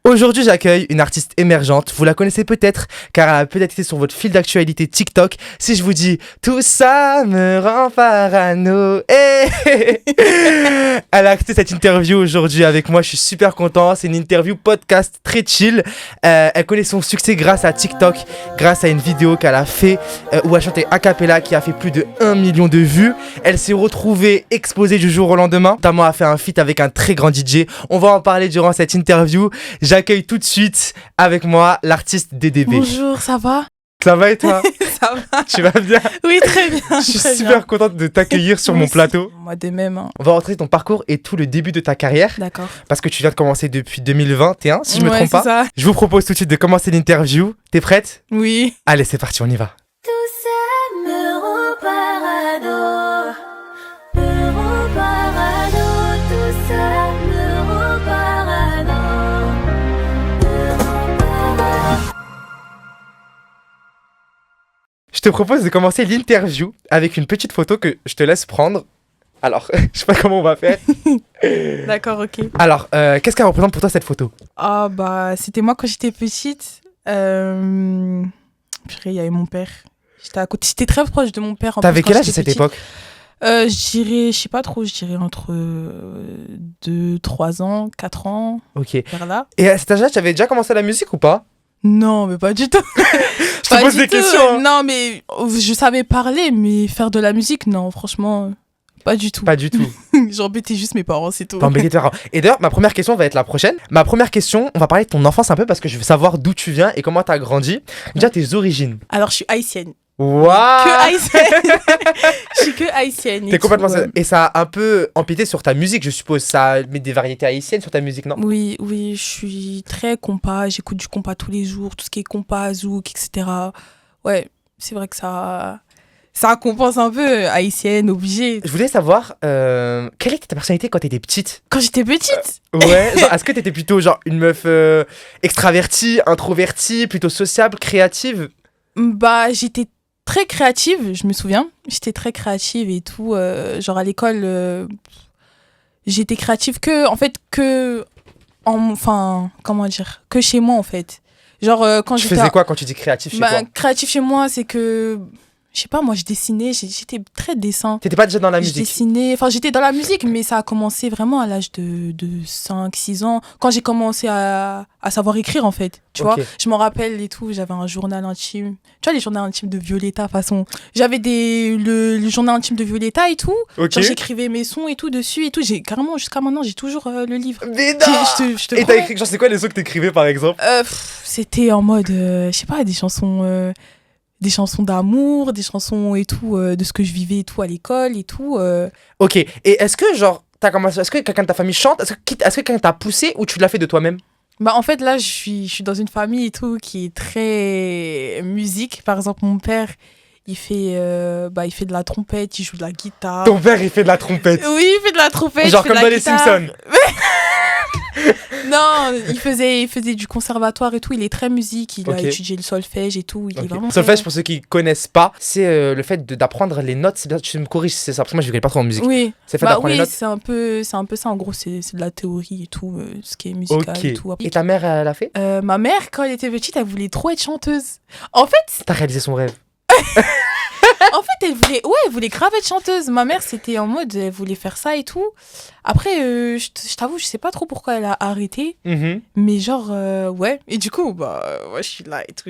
Aujourd'hui, j'accueille une artiste émergente. Vous la connaissez peut-être, car elle a peut-être été sur votre fil d'actualité TikTok. Si je vous dis « Tout ça me rend parano », elle a accepté cette interview aujourd'hui avec moi. Je suis super content. C'est une interview podcast très chill. Elle connaît son succès grâce à TikTok, grâce à une vidéo qu'elle a fait où elle chantait a cappella qui a fait plus de 1 million de vues. Elle s'est retrouvée explosée du jour au lendemain. Notamment, a fait un feat avec un très grand DJ. On va en parler durant cette interview. J'accueille tout de suite avec moi l'artiste DDB. Bonjour, ça va? Ça va et toi? Ça va. Tu vas bien? Oui, très bien. Je suis super contente de t'accueillir sur mon plateau. Moi de même. Hein. On va rentrer ton parcours et tout le début de ta carrière. D'accord. Parce que tu viens de commencer depuis 2021, si je me trompe c'est pas. Ça. Je vous propose tout de suite de commencer l'interview. T'es prête? Oui. Allez, c'est parti, on y va. Tout ça me rend parano, me rend parano, tout ça me rend parano, me rend parano. Je te propose de commencer l'interview avec une petite photo que je te laisse prendre. Alors, je sais pas comment on va faire. D'accord, ok. Alors, qu'est-ce qu'elle représente pour toi cette photo? Ah bah, c'était moi quand j'étais petite. Purée, il y avait mon père. J'étais à côté. J'étais très proche de mon père. T'avais quel âge à cette époque? Je dirais, je sais pas trop, je dirais entre 2, 3 ans, 4 ans, Ok. vers là. Et à cet âge-là, tu avais déjà commencé la musique ou pas? Non, mais pas du tout. Je te pose des questions. Hein. Non, mais je savais parler, mais faire de la musique, non, franchement, pas du tout. Pas du tout. J'embêtais juste mes parents, c'est tout. T'embêtais tes parents. Et d'ailleurs, ma première question va être la prochaine. Ma première question, on va parler de ton enfance un peu parce que je veux savoir d'où tu viens et comment t'as grandi. Déjà, tes origines. Alors, je suis haïtienne. Waouh! Que haïtienne. Je suis que haïtienne. T'es complètement... ouais. Et ça a un peu empiété sur ta musique, je suppose. Ça met des variétés haïtiennes sur ta musique, non? Oui, je suis très compas. J'écoute du compas tous les jours, tout ce qui est compas, zouk, etc. Ouais, c'est vrai que ça compense un peu haïtienne, obligé. Je voulais savoir, quelle était ta personnalité quand t'étais petite? Quand j'étais petite, Ouais, genre, est-ce que t'étais plutôt genre une meuf extravertie, introvertie, plutôt sociable, créative? bah, j'étais très créative, je me souviens. J'étais très créative et tout. Genre à l'école, j'étais créative comment dire, que chez moi en fait. Genre quand Tu j'étais faisais quoi quand tu dis créatif chez toi? créative chez moi, c'est que je sais pas, moi je dessinais, j'étais très dessin. T'étais pas déjà dans la Je musique? dessinais, enfin j'étais dans la musique, mais ça a commencé vraiment à l'âge de 5-6 ans, quand j'ai commencé à savoir écrire en fait, tu vois. Je m'en rappelle et tout, j'avais un journal intime, tu vois les journaux intimes de Violetta façon. J'avais le journal intime de Violetta et tout, genre j'écrivais mes sons et tout dessus et tout, j'ai carrément jusqu'à maintenant j'ai toujours le livre. Mais non! Je te Et t'as promets. écrit, genre c'est quoi les sons que t'écrivais par exemple? C'était en mode, je sais pas, des chansons d'amour, des chansons et tout, de ce que je vivais et tout à l'école et tout. Ok, et est-ce que genre, est-ce que quelqu'un de ta famille chante? Est-ce que quelqu'un t'a poussé ou tu l'as fait de toi-même? Bah en fait là je suis dans une famille et tout qui est très musique. Par exemple mon père il fait de la trompette, il joue de la guitare. Ton père il fait de la trompette? Oui, il fait de la trompette. Genre comme dans les Simpsons. Non, il faisait du conservatoire et tout, il est très musique, il a étudié le solfège et tout, il est vraiment solfège, pour ceux qui connaissent pas, c'est le fait d'apprendre les notes. C'est bien, tu me corriges, c'est ça, parce que moi je ne connais pas trop en musique. Oui, c'est fait d'apprendre les notes. c'est un peu ça en gros, c'est de la théorie et tout, ce qui est musical et tout. Et ta mère, elle l'a fait? Ma mère, quand elle était petite, elle voulait trop être chanteuse. En fait... T'as réalisé son rêve? En fait, elle voulait grave être chanteuse. Ma mère, c'était en mode, elle voulait faire ça et tout. Après, je t'avoue, je sais pas trop pourquoi elle a arrêté. Mais genre, ouais. Et du coup, moi, je suis là et tout.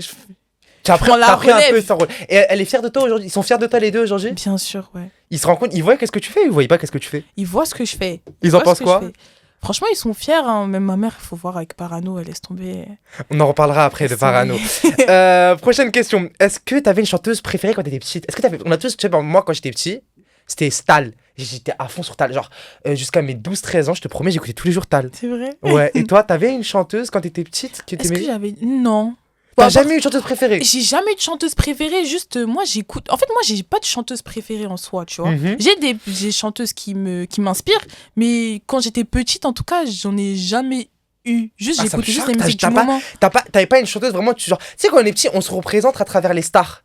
T'as pris un peu son rôle. Et elle est fière de toi aujourd'hui? Ils sont fiers de toi les deux aujourd'hui? Bien sûr, ouais. Ils se rendent compte, ils voient qu'est-ce que tu fais ou ils voient pas qu'est-ce que tu fais? Ils voient ce que je fais. Ils en pensent quoi? Franchement, ils sont fiers. Hein. Même ma mère, il faut voir avec Parano, elle laisse tomber. On en reparlera après de Parano. Prochaine question. Est-ce que t'avais une chanteuse préférée quand t'étais petite? On a tous, tu sais, moi quand j'étais petit, c'était Stal. J'étais à fond sur Tal. Genre, jusqu'à mes 12-13 ans, je te promets, j'écoutais tous les jours Tal. C'est vrai? Ouais. Et toi, t'avais une chanteuse quand t'étais petite qui Est-ce que j'avais... Non. T'as jamais eu de chanteuse préférée? J'ai jamais eu de chanteuse préférée, juste moi j'écoute. En fait, moi j'ai pas de chanteuse préférée en soi, tu vois. J'ai des chanteuses qui m'inspirent, mais quand j'étais petite, en tout cas, j'en ai jamais eu. Juste, j'écoutais juste les musiques du moment. T'avais pas une chanteuse vraiment, tu sais, quand on est petit, on se représente à travers les stars.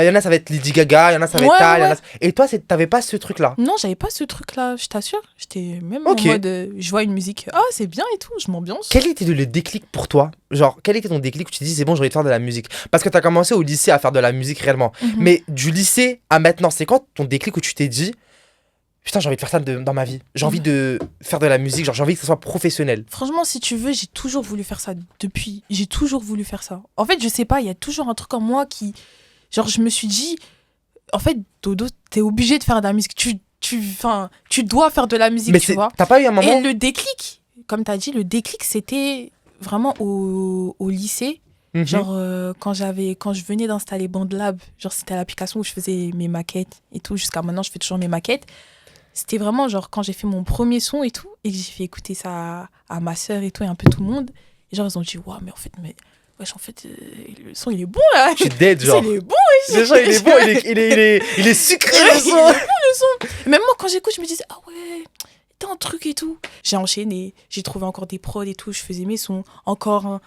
Il y en a, ça va être Lady Gaga, il y en a, ça va être Ouais, tal. ouais. Et toi, t'avais pas ce truc-là? Non, j'avais pas ce truc-là, je t'assure. J'étais même Ok. en mode, je vois une musique, ah, c'est bien et tout, je m'ambiance. Quel était le déclic pour toi? Genre, quel était ton déclic où tu te dis, c'est bon, j'ai envie de faire de la musique? Parce que t'as commencé au lycée à faire de la musique réellement. Mhm. Mais du lycée à maintenant, c'est quand ton déclic où tu t'es dit, putain, j'ai envie de faire ça dans ma vie. J'ai envie de faire de la musique, genre j'ai envie que ça soit professionnel. Franchement, si tu veux, j'ai toujours voulu faire ça depuis. J'ai toujours voulu faire ça. En fait, je sais pas, il y a toujours un truc en moi qui. Genre, je me suis dit, en fait, Dodo, t'es obligé de faire de la musique. Tu dois faire de la musique, Mais tu vois. t'as pas eu un moment. Et le déclic, comme t'as dit, le déclic, c'était vraiment au lycée. Mhm. Genre, quand je venais d'installer BandLab, genre, c'était l'application où je faisais mes maquettes et tout. Jusqu'à maintenant, je fais toujours mes maquettes. C'était vraiment genre quand j'ai fait mon premier son et tout, et que j'ai fait écouter ça à ma sœur et tout, et un peu tout le monde. Et genre, ils ont dit, waouh, mais en fait, wesh, en fait, le son, il est bon là. Tu dead, Le genre. son, il est bon, Le son, il est bon, il est sucré, le Il est son. bon, le son. Même moi, quand j'écoute, je me disais, ah ouais, t'as un truc et tout. J'ai enchaîné, j'ai trouvé encore des prods et tout, je faisais mes sons, encore un.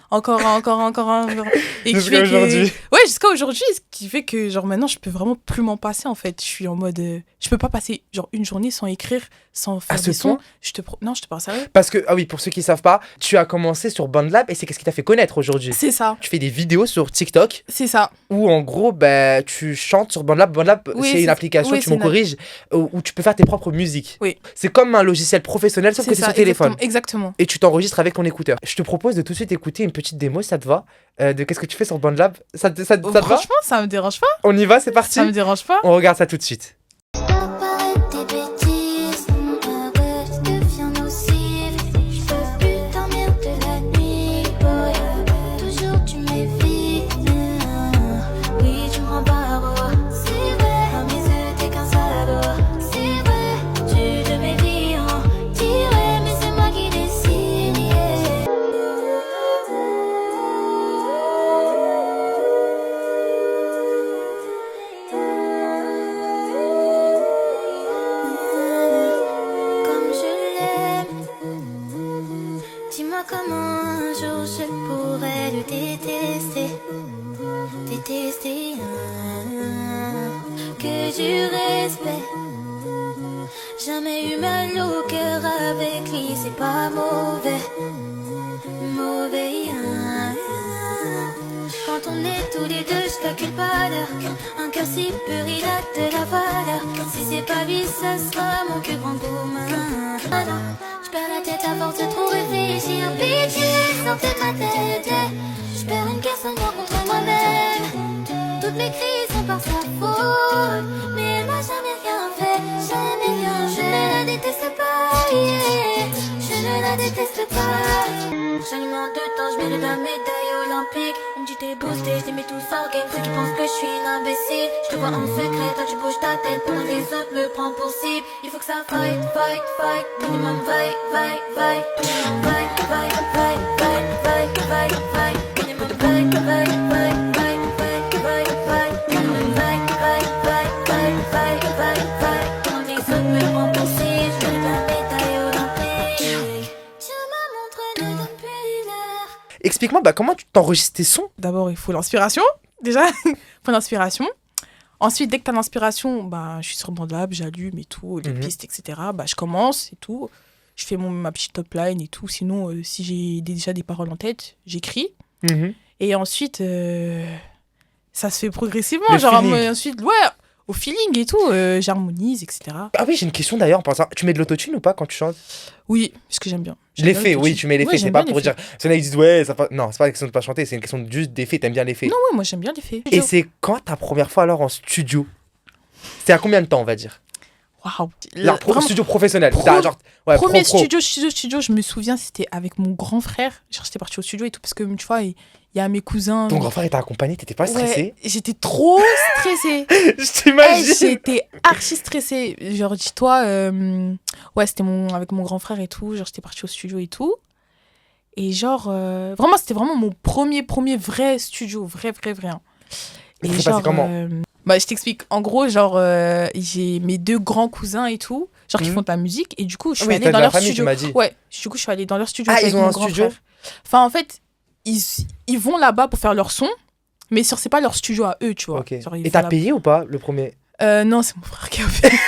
Et qui Jusqu'à fait aujourd'hui. Ouais, jusqu'à aujourd'hui, ce qui fait que, genre, maintenant, je peux vraiment plus m'en passer, en fait. Je suis en mode. Je peux pas passer, genre, une journée sans écrire, sans faire ce des sons. point Non, je te parle sérieux. Parce que, ah oui, pour ceux qui savent pas, tu as commencé sur BandLab et c'est qu'est-ce qui t'a fait connaître aujourd'hui? C'est ça, Tu fais des vidéos sur TikTok c'est ça. où en gros bah, tu chantes sur BandLab. BandLab, Oui, c'est une c'est- application, oui, tu c'est m'en une corriges, où tu peux faire tes propres musiques. Oui. C'est comme un logiciel professionnel sauf C'est que c'est ça, sur téléphone. Exactement. Et tu t'enregistres avec ton écouteur. Je te propose de tout de suite écouter une petite démo si ça te va, de qu'est-ce que tu fais sur BandLab. Ça te va? Franchement, ça me dérange pas. On y va, c'est parti? Ça me dérange pas. On regarde ça tout de suite. Stop, arrête tes bêtises. Ah ouais, je deviens nocive. Je peux plus dormir de la nuit. Boy. Toujours tu m'évites. Oui, tu me rends paro. C'est vrai, à mes yeux, t'es qu'un salaud. C'est vrai, tu de mes vies en tirer. Mais c'est moi qui décide. Comme je l'aime. Dis-moi comment un jour je pourrais le détester. Détester. Que du respect. Jamais eu mal au cœur avec lui, c'est pas mauvais. Mauvais. Quand on est tous les deux, je calcule pas l'heure. Un cœur si pur, il a de la valeur. Si c'est pas lui, ça sera mon plus grand commun. Ah non, je perds la tête à force de trop réfléchir. Pitié, sortez de ma tête. Je perds une guerre sans moi contre moi-même. Toutes mes crises sont par sa faute. Mais elle m'a jamais rien fait, jamais rien. Je ne la déteste pas, yeah. Je ne la déteste pas. J'allume en deux temps, je mets la médaille olympique. On me dit t'es boosté, je t'ai mis tout ça au game. Ceux qui pensent que je suis une imbécile. Je te vois en secret, toi tu bouges ta tête. Pendant que les autres me prennent pour cible. Il faut que ça fight, fight, fight. Minimum fight, fight, fight. Minimum fight, fight, fight, fight, fight, fight, fight. Minimum fight, fight, fight, fight, fight, fight, fight. Minimum fight, fight, fight, fight, fight, fight, fight. Pendant que les autres me prennent pour cible. Je mets la médaille olympique. Tiens ma montre de depuis l'heure. Explique-moi bah, comment tu t'enregistres tes sons. D'abord, il faut l'inspiration. Déjà, il faut l'inspiration. Ensuite, dès que tu as l'inspiration, bah, je suis sur BandLab, j'allume et tout, les Mhm. pistes, etc. Bah, je commence et tout. Je fais ma petite top line et tout. Sinon, si j'ai déjà des paroles en tête, j'écris. Et ensuite, ça se fait progressivement. Le Genre, feeling. ensuite, ouais, au feeling et tout, j'harmonise, etc. Ah oui, j'ai une question d'ailleurs en pensant. Tu mets de l'autotune ou pas quand tu chantes? Oui, parce que j'aime bien. J'aime bien L'effet, le oui, touch. tu mets l'effet, Ouais, c'est j'aime pas bien pour l'effet. dire. Ceux là ils disent ouais, ça pas. Non, c'est pas une question de pas chanter, c'est une question juste d'effet, t'aimes bien l'effet. Non, ouais, moi j'aime bien l'effet. Et c'est quand ta première fois alors en studio? C'est à combien de temps on va dire? Waouh. Genre Vraiment, studio professionnel. pro- T'as genre, ouais, premier pro. studio, je me souviens, c'était avec mon grand frère. Genre, j'étais partie au studio et tout, parce que tu vois, il y a mes cousins. Ton grand frère il t'a accompagné, t'étais pas stressé? Ouais, j'étais trop stressée. Je t'imagine. J'étais archi stressée. Genre, dis-toi, ouais, c'était avec mon grand frère et tout. Genre, j'étais partie au studio et tout. Et genre, vraiment, c'était vraiment mon premier vrai studio. Vrai, hein. Et ça s'est passé comment? Bah, je t'explique. En gros, genre, j'ai mes deux grands cousins et tout, genre, qui Mhm. font de la musique. Et du coup, je suis Oui, allée t'as de dans la leur famille, studio. tu m'as dit. Ouais, du coup, je suis allée dans leur studio. Ah, avec ils ont mon un grand studio? frère. Enfin, en fait, ils vont là-bas pour faire leur son. Mais c'est pas leur studio à eux, tu vois. Ok. Genre, ils Et font t'as payé ou pas le premier? Non, c'est mon frère qui a payé.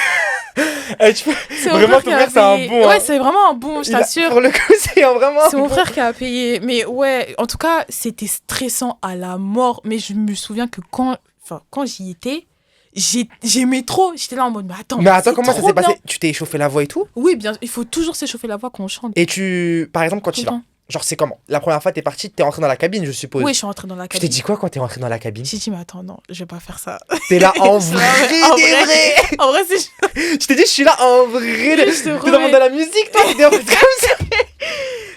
C'est mon Vraiment, frère ton qui a frère, c'est un payé. bon. Ouais, hein. c'est vraiment un bon, je t'assure. Pour le coup, c'est vraiment. C'est mon frère qui a payé. Mais ouais, en tout cas, c'était stressant à la mort. Mais je me souviens que quand j'y étais, j'aimais trop. J'étais là en mode, mais attends, Comment ça trop s'est passé? bien. Tu t'es échauffé la voix et tout? Oui, bien, il faut toujours s'échauffer la voix quand on chante. Et par exemple, quand Tout tu le vas, temps. genre, c'est comment? La première fois, t'es parti, t'es rentré dans la cabine, je suppose. Oui, je suis rentrée dans la Tu cabine. t'es dit quoi quand t'es rentré dans la cabine? J'ai dit, mais attends, non, je vais pas faire ça. T'es là en C'est vrai, en t'es vrai. En vrai, c'est. Tu t'es dit, je suis là en vrai. Je te T'es dans le remets. monde de la musique, toi, t'es en mode comme ça.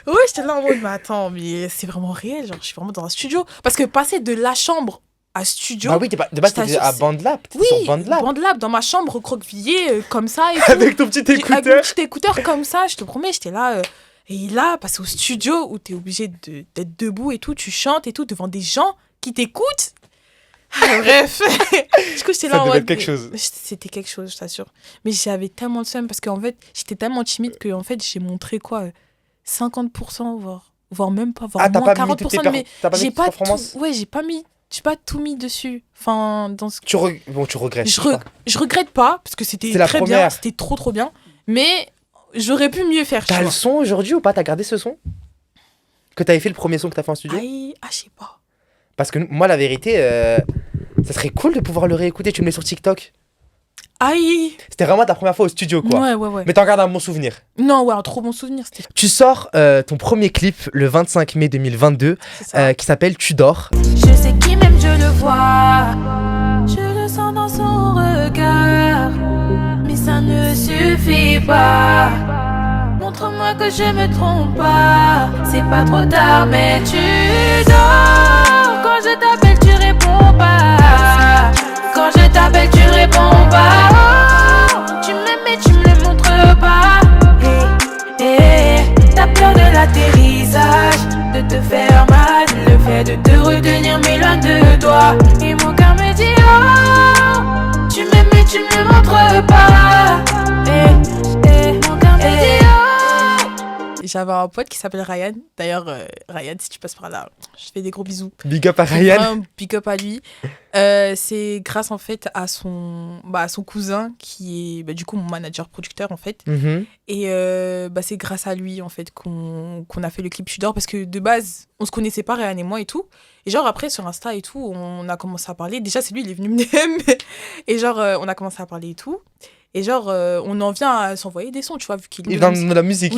Ouais, j'étais là en mode, mais attends, mais c'est vraiment réel. Genre, je suis vraiment dans un studio. Parce que passer de la chambre à studio. Bah oui, de base, Je t'étais t'assure, à c'est- Bandlab. T'étais Oui, sur Bandlab. Bandlab, dans ma chambre recroquevillée, comme ça. Et tout. Avec ton petit Avec mon écouteur. petit écouteur comme ça, je te promets, j'étais là. Et là, passer au studio où t'es obligé d'être debout et tout, tu chantes et tout devant des gens qui t'écoutent. Bref. Du coup, j'étais là Ça en devait mode. être quelque chose. C'était quelque chose, je t'assure. Mais j'avais tellement de seum parce qu'en fait, j'étais tellement timide que en fait, j'ai montré quoi 50%, voire même pas, voire Ah, t'as moins pas mis toutes tes 40%. Mais t'as pas mis j'ai toutes tes pas performances? tout. Ouais, j'ai pas tout mis dessus. Enfin, dans ce Bon, tu regrettes. je regrette pas parce que c'était C'est la très bien, première. c'était trop bien, mais j'aurais pu mieux faire. tu T'as le vois. son aujourd'hui ou pas? T'as gardé ce son? Que t'avais fait le premier son que t'as fait en studio? Aïe, je sais pas. Parce que moi, la vérité, ça serait cool de pouvoir le réécouter. Tu le mets sur TikTok. Aïe. C'était vraiment ta première fois au studio, quoi. Ouais. Mais t'en gardes un bon souvenir. Non, ouais, un trop bon souvenir, c'était Tu sors ton premier clip le 25 mai 2022 c'est ça. qui s'appelle Tu dors. Je sais qui m'aime, je le vois. Je le sens dans son regard. Mais ça ne suffit pas. Montre-moi que je me trompe pas. C'est pas trop tard, mais tu dors. Quand je t'appelle, tu réponds pas. Quand je t'appelle, tu réponds pas. Oh, tu m'aimes, mais tu me le montres pas. T'as peur de l'atterrissage, de te faire mal, le fait de te retenir mais loin de toi. Et mon cœur me dit oh, tu m'aimes mais tu me le montres pas. Mon cœur me dit oh. J'avais un pote qui s'appelle Ryan. D'ailleurs, Ryan, si tu passes par là, je te fais des gros bisous. Big up à Ryan. Un big up à lui. C'est grâce en fait à son cousin qui est du coup mon manager producteur en fait. Mhm. Et c'est grâce à lui en fait qu'on a fait le clip Tu dors parce que de base on se connaissait pas Ryan et moi et tout. Et genre après sur Insta et tout on a commencé à parler. Déjà c'est lui il est venu me DM et genre on a commencé à parler et tout. Et genre on en vient à s'envoyer des sons tu vois vu qu'il Il est dans la musique.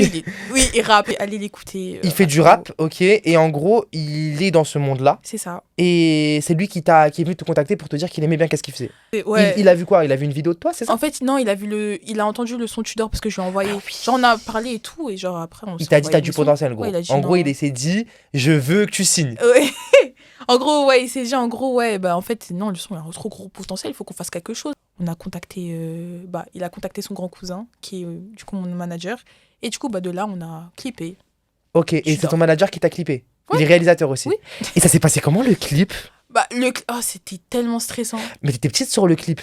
oui il rappe. Allez l'écouter. Il fait du rap, ok. Et en gros, il est dans ce monde-là. C'est ça. Et c'est lui qui est venu te contacter pour te dire qu'il aimait bien qu'est-ce qu'il faisait. Et ouais. Il a vu quoi? Il a vu une vidéo de toi, c'est ça? En fait, non, il a entendu le son Tu dors parce que je lui ai envoyé. Ah oui. Genre, on a parlé et tout, et genre après, on Il s'est t'a dit envoyé t'as du des sons. potentiel, gros. Ouais, il a dit En gros, non. il s'est dit je veux que tu signes. Ouais. En gros, ouais, il s'est dit, en gros, ouais, en fait, non, le son, il a un trop gros potentiel, il faut qu'on fasse quelque chose. On a contacté, il a contacté son grand cousin, qui est du coup mon manager, et du coup, de là, on a clippé. Ok, et c'est dors. ton manager qui t'a clippé. Ouais. Il est réalisateur aussi. Oui. Et ça s'est passé comment le clip? C'était tellement stressant. Mais t'étais petite sur le clip.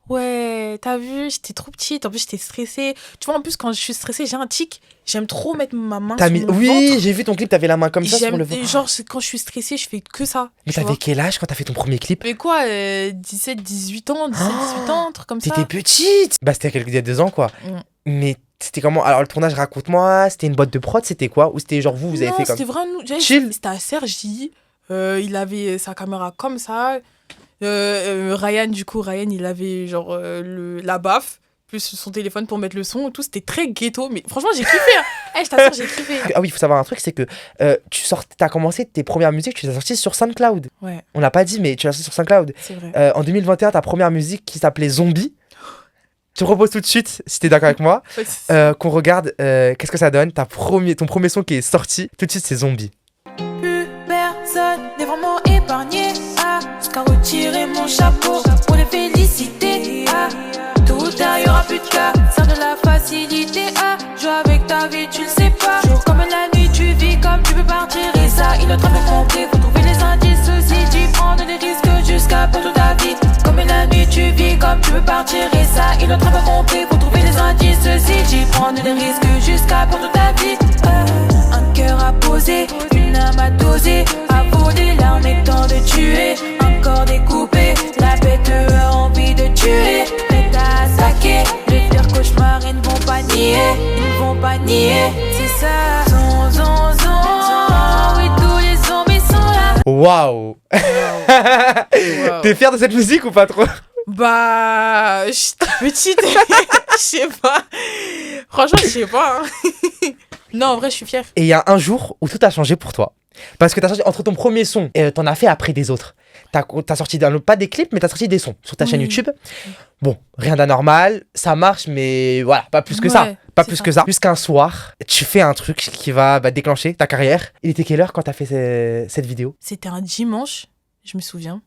Ouais, t'as vu, j'étais trop petite, en plus, j'étais stressée. Tu vois, en plus, quand je suis stressée, j'ai un tic, j'aime trop mettre ma main sur mon Oui, ventre. j'ai vu ton clip, t'avais la main comme ça sur le ventre. Genre, quand je suis stressée, je fais que ça. Mais tu vois. t'avais quel âge quand t'as fait ton premier clip? Mais quoi, 17, 18 ans, 17, 18 ans, un truc comme ça. T'étais petite. Bah c'était il y a 2 ans quoi. Mm. Mais c'était comment? Alors le tournage, raconte-moi, c'était une boîte de prod, c'était quoi? Ou c'était genre vous avez Non, fait comme c'était vraiment... Chill. C'était à Sergi, il avait sa caméra comme ça. Ryan, il avait genre la baffe, plus son téléphone pour mettre le son et tout. C'était très ghetto, mais franchement, j'ai kiffé. Hein. Je t'assure, j'ai kiffé. Ah oui, il faut savoir un truc, c'est que t'as commencé tes premières musiques, tu les as sorties sur SoundCloud. Ouais, On l'a pas dit, mais tu l'as sorti sur SoundCloud. c'est vrai. En 2021, ta première musique qui s'appelait Zombie. Je te propose tout de suite, si t'es d'accord avec moi, qu'on regarde qu'est-ce que ça donne. Ton premier son qui est sorti, tout de suite, c'est Zombie. Plus personne n'est vraiment épargné. Jusqu'à retirer mon chapeau pour les féliciter. Tout tard, y'aura plus de cas. Sers de la facilité. Joue avec ta vie, tu le sais pas. Jour comme la nuit, tu vis comme tu peux partir. Et ça, il est très bien compris. Faut trouver les indices aussi. Tu prends des risques jusqu'à pour toute ta vie. Comme la nuit, tu vis comme tu peux partir. Et ça, il est très bien compris. Faut trouver les indices aussi. Tu prends des risques jusqu'à pour toute ta vie. Un cœur à poser, une âme à doser, à voler l'arme est temps de tuer. yeah, c'est ça. Zon, zon, zon, oui, tous les zombies sont là. Waouh. T'es fière de cette musique ou pas trop? Bah, j'étais petite, je sais pas. Franchement, je sais pas. Hein. Non, en vrai, je suis fière. Et il y a un jour où tout a changé pour toi. Parce que t'as changé entre ton premier son et t'en as fait après des autres. T'as sorti pas des clips, mais t'as sorti des sons sur ta chaîne YouTube. Bon, rien d'anormal, ça marche, mais voilà, pas plus que ça. Pas plus que ça. Jusqu'un soir, tu fais un truc qui va déclencher ta carrière. Il était quelle heure quand t'as fait cette vidéo? C'était un dimanche, je me souviens.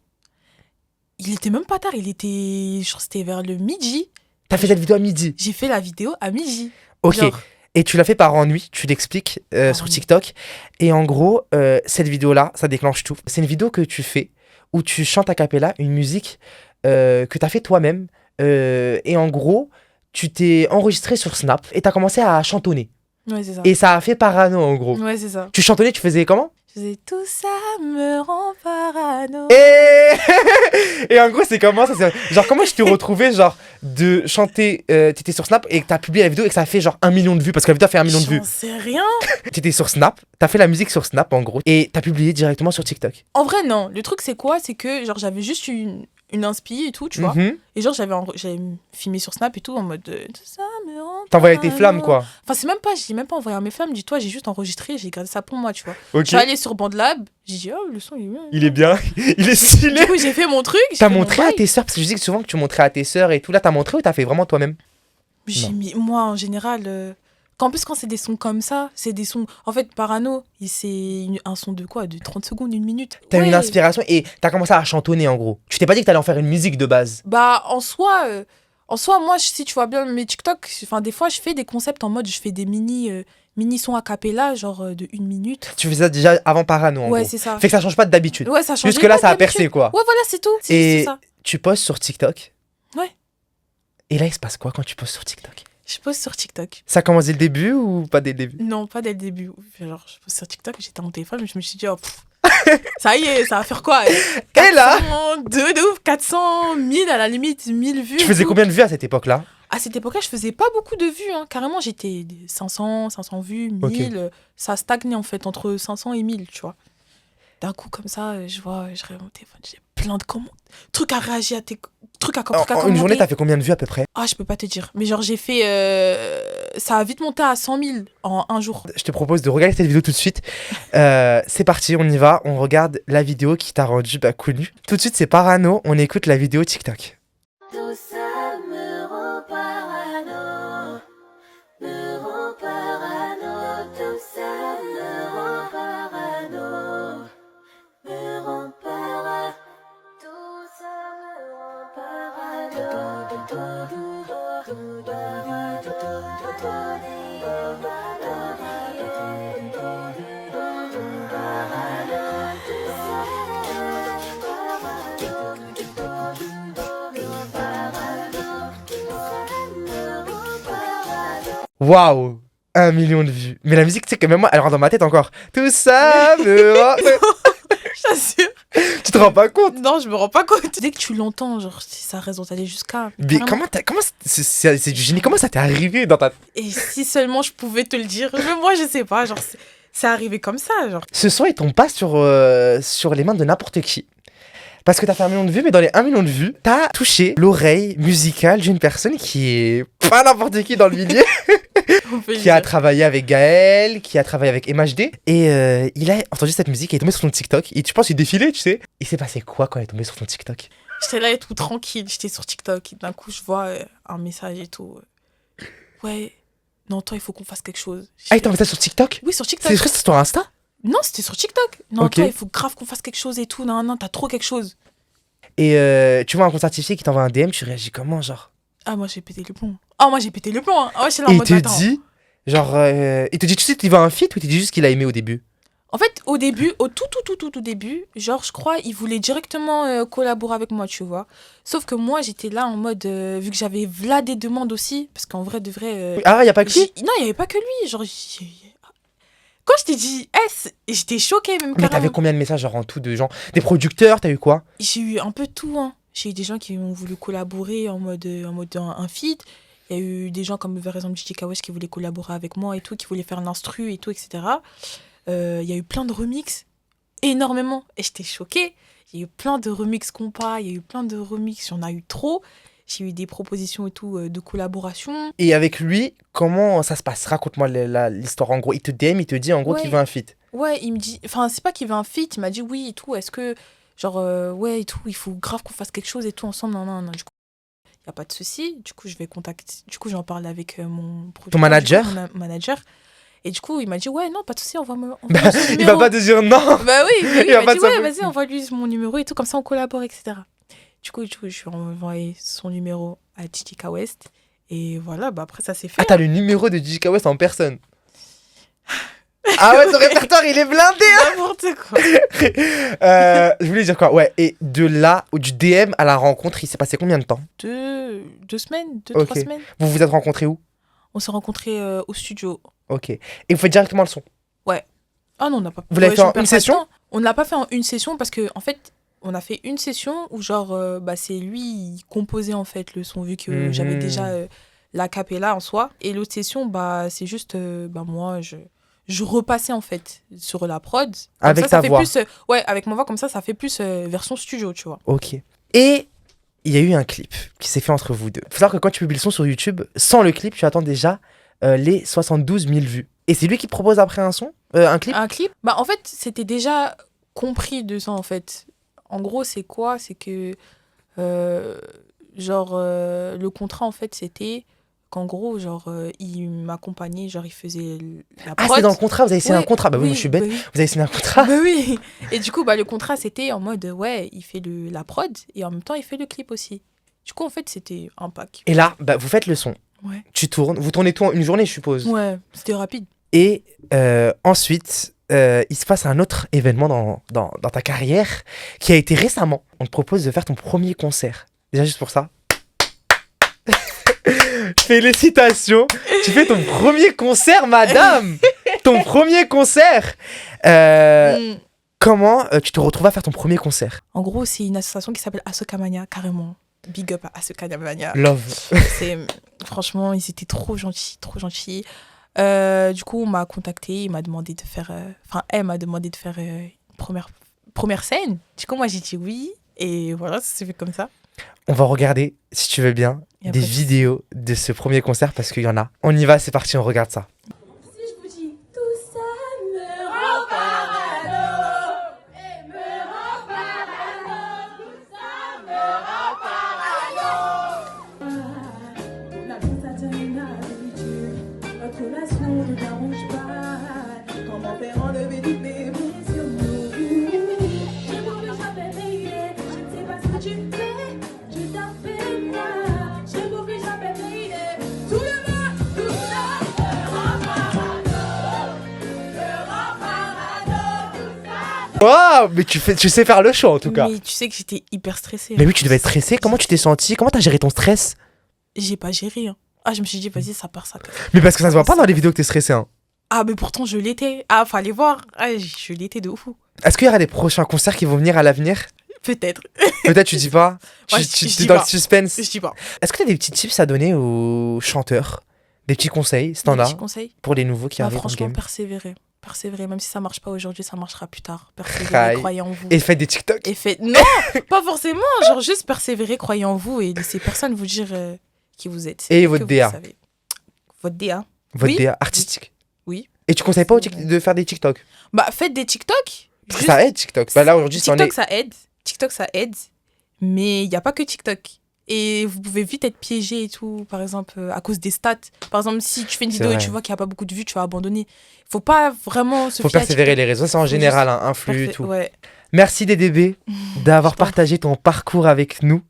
Il était même pas tard, je crois que c'était vers le midi. T'as fait cette vidéo à midi? J'ai fait la vidéo à midi. Ok. Genre. Et tu l'as fait par ennui, tu l'expliques sur TikTok. Et en gros, cette vidéo-là, ça déclenche tout. C'est une vidéo que tu fais où tu chantes a cappella une musique que tu as fait toi-même. Et en gros, tu t'es enregistré sur Snap et tu as commencé à chantonner. Ouais, c'est ça. Et ça a fait parano en gros. Ouais, c'est ça. Tu chantonnais, tu faisais comment? Je faisais tout ça me rend parano. Et en gros, c'est comment ça? Genre, comment je t'ai retrouvé, genre, de chanter, t'étais sur Snap et que t'as publié la vidéo et que ça a fait genre 1 million de vues, parce que la vidéo a fait 1 million de vues. J'en sais rien. T'étais sur Snap, t'as fait la musique sur Snap en gros, et t'as publié directement sur TikTok. En vrai, non. Le truc, c'est quoi? C'est que, genre, j'avais juste une inspi et tout, tu vois. Et genre, j'avais filmé sur Snap et tout, en mode, tout ça me rend T'envoyais tes parano. flammes, quoi. Enfin, j'ai même pas envoyé mes flammes, dis-toi, j'ai juste enregistré, j'ai gardé ça pour moi, tu vois. Ok. Je suis allée sur BandLab, j'ai dit, oh, le son, il est bien. Il est bien, il est stylé. Du coup, j'ai fait mon truc. T'as montré à tes sœurs, parce que je dis que souvent que tu montrais à tes sœurs et tout, là t'as montré ou t'as fait vraiment toi-même? J'ai mis, moi, en général, en plus, quand c'est des sons comme ça, c'est des sons. En fait, Parano, c'est un son de quoi? De 30 secondes, 1 minute. T'as eu une inspiration et t'as commencé à chantonner en gros. Tu t'es pas dit que t'allais en faire une musique de base? Bah, en soi, moi, si tu vois bien mes TikTok, des fois, je fais des concepts en mode, je fais des mini sons a cappella, genre de 1 minute. Tu faisais ça déjà avant Parano en gros. Ouais, c'est ça. Fait que ça change pas d'habitude. Ouais, ça change. Jusque là, ça a percé quoi. Ouais, voilà, c'est tout. C'est Et ça. tu postes sur TikTok. Ouais. Et là, il se passe quoi quand tu postes sur TikTok? Je poste sur TikTok. Ça commence dès le début ou pas dès le début? Non, pas dès le début. Genre, je poste sur TikTok, j'étais en téléphone, je me suis dit, oh, ça y est, ça va faire quoi? 400, Et là 400, 1000 à la limite, 1000 vues. Tu faisais combien de vues à cette époque-là? À cette époque-là, je faisais pas beaucoup de vues. Hein. Carrément, j'étais 500 vues, 1000. Ça stagnait en fait, entre 500 et 1000, tu vois. D'un coup, comme ça, je regarde mon téléphone, j'ai plein de commandes. Trucs à réagir, trucs à commenter. Une journée, t'as fait combien de vues à peu près? Ah, je peux pas te dire. Mais genre, j'ai fait... ça a vite monté à 100 000 en un jour. Je te propose de regarder cette vidéo tout de suite. C'est parti, on y va. On regarde la vidéo qui t'a rendu connu. Tout de suite, c'est Parano. On écoute la vidéo TikTok. Tout ça me rend parano, me rend parano, tout ça me rend parano, me rend parano, tout ça me rend Waouh, 1 million de vues. Mais la musique, tu sais que même moi, elle rentre dans ma tête encore. Tout ça me rend... Je t'assure. Tu te rends pas compte? Non, je me rends pas compte. Dès que tu l'entends, genre, ça reste d'aller jusqu'à... Mais c'est du génie. Comment ça t'est arrivé dans ta... Et si seulement je pouvais te le dire. Mais moi, je sais pas, genre, c'est arrivé comme ça, genre. Ce son, il tombe pas sur les mains de n'importe qui. Parce que t'as fait 1 million de vues, mais dans les 1 million de vues, t'as touché l'oreille musicale d'une personne qui est pas n'importe qui dans le milieu. Qui a travaillé avec Gaël, qui a travaillé avec MHD. Et il a entendu cette musique et il est tombé sur ton TikTok. Et tu penses qu'il défilait, tu sais. Il s'est passé quoi quand il est tombé sur ton TikTok? J'étais là et tout tranquille, j'étais sur TikTok. Et d'un coup, je vois un message et tout. Ouais, non, toi, il faut qu'on fasse quelque chose. Ah, il t'a envoyé ça sur TikTok? Oui, sur TikTok. C'est sur ton Insta? Non, c'était sur TikTok. Non, Ok. toi, il faut grave qu'on fasse quelque chose et tout. Non, non, t'as trop quelque chose. Et tu vois un compte certifié qui t'envoie un DM, tu réagis comment, genre? Ah, moi, j'ai pété le plomb. Ah, moi, j'ai pété le plomb. Hein. Ah, ouais, j'étais là en Et il mode, te attends. dit, genre, il te dit tout de suite qu'il veut un feat ou il te dit juste qu'il a aimé au début? En fait, au début, au tout début, genre, je crois, il voulait directement collaborer avec moi, tu vois. Sauf que moi, j'étais là en mode, vu que j'avais v'là des demandes aussi, parce qu'en vrai, de vrai... Ah, y a pas que lui? non, il n'y avait pas que lui. Genre, quand je t'ai dit S, j'étais choquée même Mais carrément. t'avais combien de messages, genre, en tout, de gens? Des producteurs, t'as eu quoi? J'ai eu un peu de tout, hein. J'ai eu des gens qui ont voulu collaborer en mode un feat. Il y a eu des gens comme par exemple DJ Kawesh qui voulaient collaborer avec moi et tout, qui voulaient faire l'instru et tout, etc. Il y a eu plein de remixes, énormément. Et j'étais choquée. Il y a eu plein de remixes compas, il y a eu plein de remixes, il y en a eu trop. J'ai eu des propositions et tout de collaboration. Et avec lui, comment ça se passe? Raconte-moi l'histoire. En gros, il te DM, il te dit en gros qu'il veut un feat. Ouais, il me dit... Enfin, c'est pas qu'il veut un feat, il m'a dit oui et tout. Est-ce que, genre, ouais et tout, il faut grave qu'on fasse quelque chose et tout ensemble. Non. Du coup, il n'y a pas de souci. Du coup, je vais contacter... Du coup, j'en parle avec mon producteur. Ton manager? Mon manager. Et du coup, il m'a dit, ouais, non, pas de souci, envoie-moi son Il numéro. va pas te dire non. Bah oui, Il il va m'a pas dit, te ouais, savoir. vas-y, envoie-lui mon numéro et tout, comme ça on collabore, etc. Du coup, je lui ai envoyé son numéro à DJ West. Et voilà, bah après, ça s'est fait. Ah, t'as le numéro de DJ West en personne. Ah ouais, ton répertoire, il est blindé. N'importe quoi. Je voulais dire quoi? Ouais, et de là, du DM à la rencontre, il s'est passé combien de temps? 2 semaines, 3 Ok. semaines. Vous vous êtes rencontrés où? On s'est rencontrés au studio. Ok. Et vous faites directement le son? Ah non, on n'a pas... Vous l'avez fait j'en en perds une pas de session? temps. On ne l'a pas fait en une session parce que, en fait, on a fait une session où, genre, bah, c'est lui, il composait, en fait, le son, vu que j'avais déjà la cappella en soi. Et l'autre session, bah, c'est juste, bah, moi, je repassais, en fait, sur la prod. Comme Avec ça, ta ça fait voix. plus, ouais, avec ma voix, comme ça fait plus version studio, tu vois. Ok. Et il y a eu un clip qui s'est fait entre vous deux. Faut savoir que quand tu publies le son sur YouTube, sans le clip, tu attends déjà les 72 000 vues. Et c'est lui qui te propose après un son, un clip? Un clip, bah, en fait, c'était déjà compris de ça, en fait. En gros, c'est quoi? C'est que, genre, le contrat, en fait, c'était qu'en gros, genre, il m'accompagnait, genre, il faisait la Ah, prod. c'est dans le contrat, vous avez signé Ouais, un contrat. Bah oui, moi je suis bête. Vous avez signé un contrat? Bah oui. Et du coup, bah, le contrat, c'était en mode, ouais, il fait la prod et en même temps, il fait le clip aussi. Du coup, en fait, c'était un pack. Et là, bah, vous faites le son. Ouais. Tu tournes. Vous tournez tout en une journée, je suppose. Ouais, c'était rapide. Et ensuite, il se passe un autre événement dans ta carrière qui a été récemment. On te propose de faire ton premier concert. Déjà, juste pour ça. Félicitations. Tu fais ton premier concert, madame. Ton premier concert. Comment tu te retrouves à faire ton premier concert? En gros, c'est une association qui s'appelle Asoka Mania, carrément. Big up à Asoka Mania. Love. Franchement, ils étaient trop gentils, trop gentils. Du coup, on m'a contacté, il m'a demandé de faire... elle m'a demandé de faire une première scène. Du coup, moi, j'ai dit oui. Et voilà, ça s'est fait comme ça. On va regarder, si tu veux bien, Y a des pas de souci. vidéos de ce premier concert parce qu'il y en a. On y va, c'est parti, on regarde ça. Si je vous dis tout ça me rend parano et me rend parano, tout ça me rend parano. La vie ça devient une habitude, notre relation ne t'arrange pas. Comment faire enlever toutes les bruits sur nous? Je m'en vais jamais payer, je ne sais pas ce que tu fais, je t'appelle moi. Je m'en vais jamais payer, tout le monde, tout ça me rend parano, me rend parano, tout ça. Waouh, mais tu sais faire le show en tout cas. Mais tu sais que j'étais hyper stressée. Mais oui, tu devais être stressé. Comment tu t'es senti? Comment t'as géré ton stress? J'ai pas géré. Hein. Ah, je me suis dit, vas-y, ça part, ça part. Mais parce que ça se voit pas dans les vidéos que t'es stressé. Hein. Ah, mais pourtant, je l'étais. Ah, fallait voir. Ah, je l'étais de fou. Est-ce qu'il y aura des prochains concerts qui vont venir à l'avenir? Peut-être. Peut-être tu dis pas. Ouais, Tu je es dis dans pas. le suspense. Je dis pas. Est-ce que t'as des petits tips à donner aux chanteurs? Des petits conseils, si t'en Des as, petits conseils. pour les nouveaux qui Bah, arrivent dans le franchement, game. persévérer. Persévérer. Même si ça marche pas aujourd'hui, ça marchera plus tard. Aïe. Persévérer, croyez en vous. Et faites des TikTok. Et faites... Non, pas forcément. Genre, juste persévérer, croyez en vous et laissez personne vous dire qui vous êtes. Et Que votre vous DA. savez. Votre DA. Votre Oui. DA artistique. Oui. Et tu conseilles pas de faire des TikTok? Bah, faites des TikTok. Parce que ça aide TikTok. Bah là aujourd'hui, c'en TikTok, est. ça aide. TikTok, ça aide. Mais il n'y a pas que TikTok. Et vous pouvez vite être piégé et tout, par exemple, à cause des stats. Par exemple, si tu fais une C'est vidéo et vrai. tu vois qu'il n'y a pas beaucoup de vues, tu vas abandonner. Faut pas vraiment se Faut fier à persévérer TikTok. les réseaux, c'est en Faut général juste un influx et Parfait, tout. Ouais. Merci DDB d'avoir Je t'en partagé ton parcours avec nous.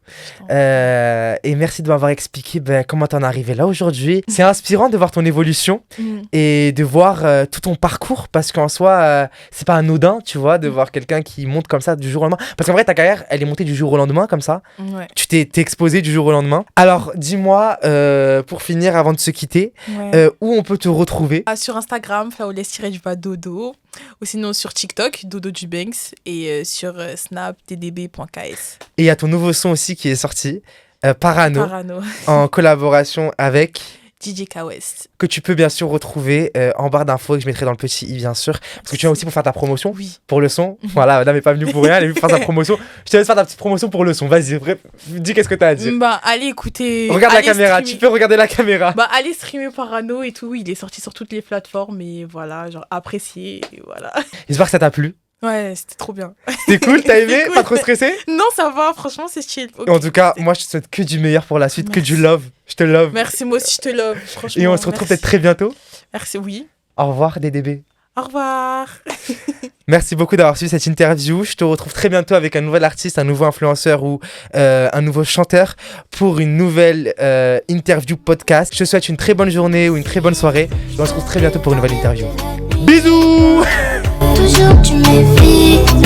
Et merci de m'avoir expliqué comment t'en es arrivé là aujourd'hui. C'est inspirant de voir ton évolution et de voir tout ton parcours parce qu'en soi, c'est pas anodin, tu vois, de voir quelqu'un qui monte comme ça du jour au lendemain. Parce qu'en vrai, ta carrière, elle est montée du jour au lendemain comme ça. Ouais. Tu t'es exposé du jour au lendemain. Alors, dis-moi, pour finir, avant de se quitter, Ouais. où on peut te retrouver? Ah, sur Instagram, Flaolès-du-bas-dodo. Ou sinon sur TikTok, Dodo du Banks. Et sur Snap, tdb.ks. Et il y a ton nouveau son aussi qui est sorti. Parano, Parano. en collaboration avec... DJ K West. Que tu peux bien sûr retrouver en barre d'infos, que je mettrai dans le petit i bien sûr. Parce que tu viens aussi pour faire ta promotion, Oui. pour le son. Voilà, madame n'est pas venue pour rien, elle est venue pour faire sa promotion. Je te laisse faire ta petite promotion pour le son. Vas-y, dis qu'est-ce que t'as à dire. Bah, allez écouter. Regarde allez la caméra, streamer. tu peux regarder la caméra. Bah, allez streamer Parano et tout. Il est sorti sur toutes les plateformes et voilà, genre apprécier. Et voilà. J'espère que ça t'a plu. Ouais, c'était trop bien. C'était cool, t'as aimé? cool. Pas trop stressé? Non, ça va, franchement, c'est chill. Ok. En tout cas, moi je te souhaite que du meilleur pour la suite, que du Merci. love. Je te love. Merci, moi aussi, je te love. Franchement. Et on se retrouve merci. peut-être très bientôt. Merci, oui. Au revoir, DDB. Au revoir. Merci beaucoup d'avoir suivi cette interview. Je te retrouve très bientôt avec un nouvel artiste, un nouveau influenceur ou un nouveau chanteur pour une nouvelle interview podcast. Je te souhaite une très bonne journée ou une très bonne soirée. On se retrouve très bientôt pour une nouvelle interview. Bisous. Toujours tu méfies.